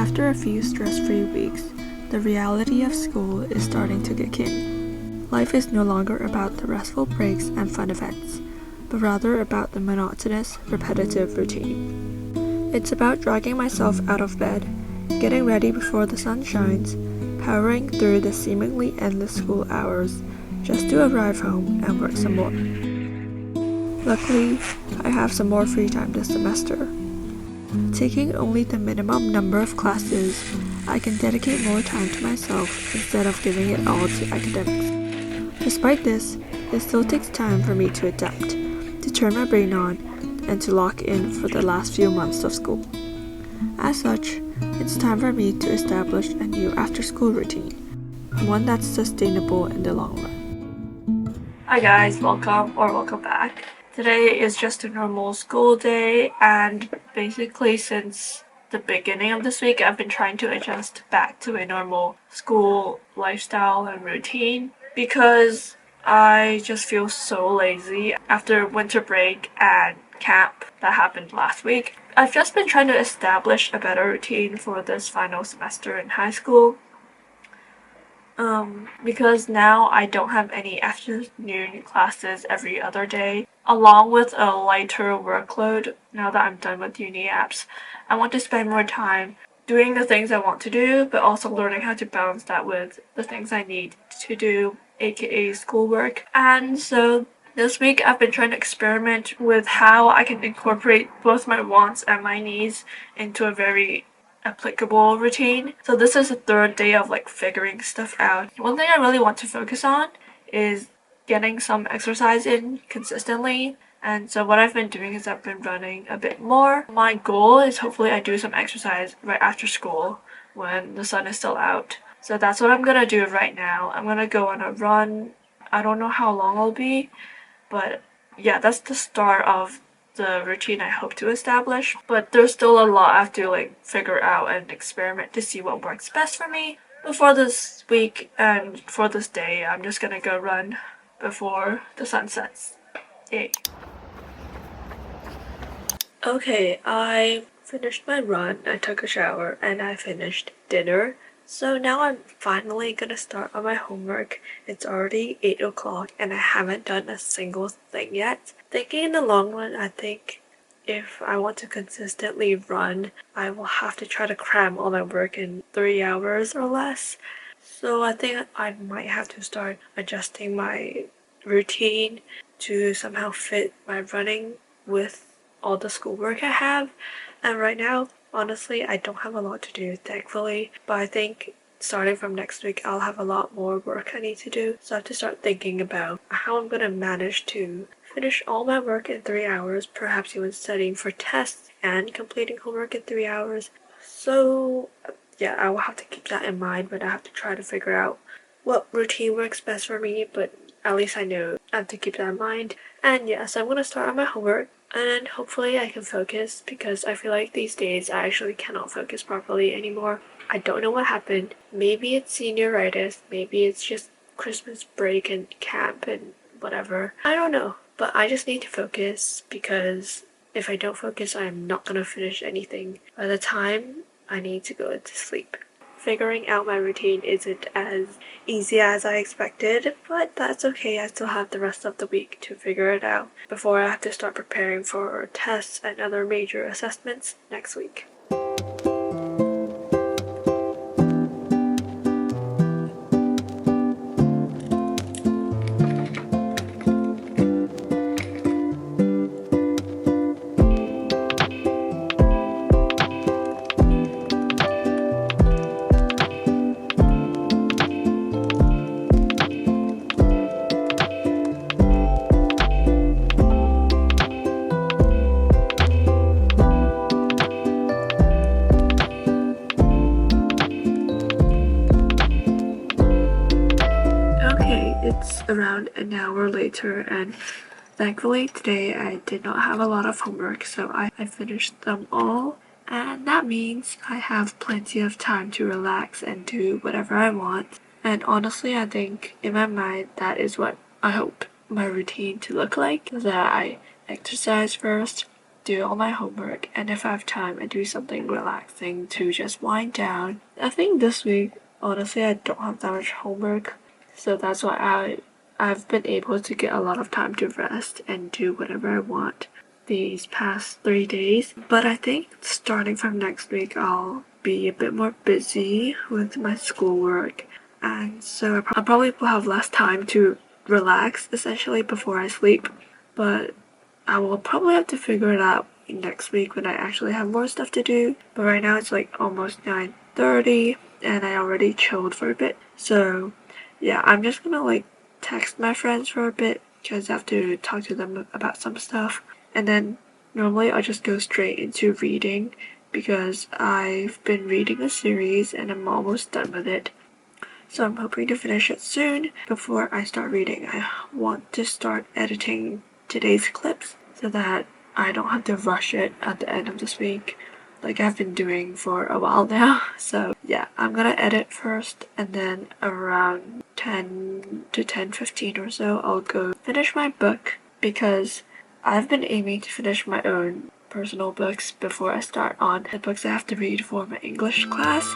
After a few stress-free weeks, the reality of school is starting to kick in. Life is no longer about the restful breaks and fun events, but rather about the monotonous, repetitive routine. It's about dragging myself out of bed, getting ready before the sun shines, powering through the seemingly endless school hours, just to arrive home and work some more. Luckily, I have some more free time this semester. Taking only the minimum number of classes, I can dedicate more time to myself instead of giving it all to academics. Despite this, it still takes time for me to adapt, to turn my brain on, and to lock in for the last few months of school. As such, it's time for me to establish a new after-school routine, one that's sustainable in the long run. Hi guys, welcome back. Today is just a normal school day, and basically since the beginning of this week I've been trying to adjust back to a normal school lifestyle and routine because I just feel so lazy after winter break and camp that happened last week. I've just been trying to establish a better routine for this final semester in high school. Because now I don't have any afternoon classes every other day, along with a lighter workload now that I'm done with uni apps. I want to spend more time doing the things I want to do, but also learning how to balance that with the things I need to do, aka schoolwork. And so this week I've been trying to experiment with how I can incorporate both my wants and my needs into a very applicable routine. So this is the third day of figuring stuff out. One thing I really want to focus on is getting some exercise in consistently. And so what I've been doing is I've been running a bit more. My goal is hopefully I do some exercise right after school when the sun is still out. So that's what I'm gonna do right now. I'm gonna go on a run. I don't know how long it'll be, but yeah, that's the start of the routine I hope to establish, but there's still a lot I have to figure out and experiment to see what works best for me. Before this week and for this day, I'm just gonna go run before the sun sets. Yay. Okay, I finished my run, I took a shower, and I finished dinner. So now I'm finally gonna start on my homework. It's already 8 o'clock and I haven't done a single thing yet. Thinking in the long run, I think if I want to consistently run, I will have to try to cram all my work in 3 hours or less. So I think I might have to start adjusting my routine to somehow fit my running with all the schoolwork I have. And right now, honestly, I don't have a lot to do, thankfully, but I think starting from next week, I'll have a lot more work I need to do. So I have to start thinking about how I'm gonna manage to finish all my work in 3 hours, perhaps even studying for tests and completing homework in 3 hours. So yeah, I will have to keep that in mind, but I have to try to figure out what routine works best for me, but at least I know I have to keep that in mind. And yeah, so I'm gonna start on my homework. And hopefully I can focus because I feel like these days I actually cannot focus properly anymore. I don't know what happened. Maybe it's senioritis, maybe it's just Christmas break and camp and whatever. I don't know, but I just need to focus because if I don't focus, I'm not gonna finish anything by the time I need to go to sleep. Figuring out my routine isn't as easy as I expected, but that's okay. I still have the rest of the week to figure it out before I have to start preparing for tests and other major assessments next week. It's around an hour later, and thankfully today I did not have a lot of homework, so I finished them all. And that means I have plenty of time to relax and do whatever I want. And honestly, I think in my mind that is what I hope my routine to look like. That I exercise first, do all my homework, and if I have time, I do something relaxing to just wind down. I think this week, honestly, I don't have that much homework, so that's why I've been able to get a lot of time to rest and do whatever I want these past 3 days. But I think starting from next week, I'll be a bit more busy with my schoolwork, and so I probably will have less time to relax essentially before I sleep. But I will probably have to figure it out next week when I actually have more stuff to do. But right now it's like almost 9:30 and I already chilled for a bit. So yeah, I'm just gonna like text my friends for a bit because I have to talk to them about some stuff. And then normally I'll just go straight into reading because I've been reading a series and I'm almost done with it. So I'm hoping to finish it soon. Before I start reading, I want to start editing today's clips so that I don't have to rush it at the end of this week like I've been doing for a while now. So yeah, I'm gonna edit first and then around 10 to 10:15 or so I'll go finish my book because I've been aiming to finish my own personal books before I start on the books I have to read for my English class.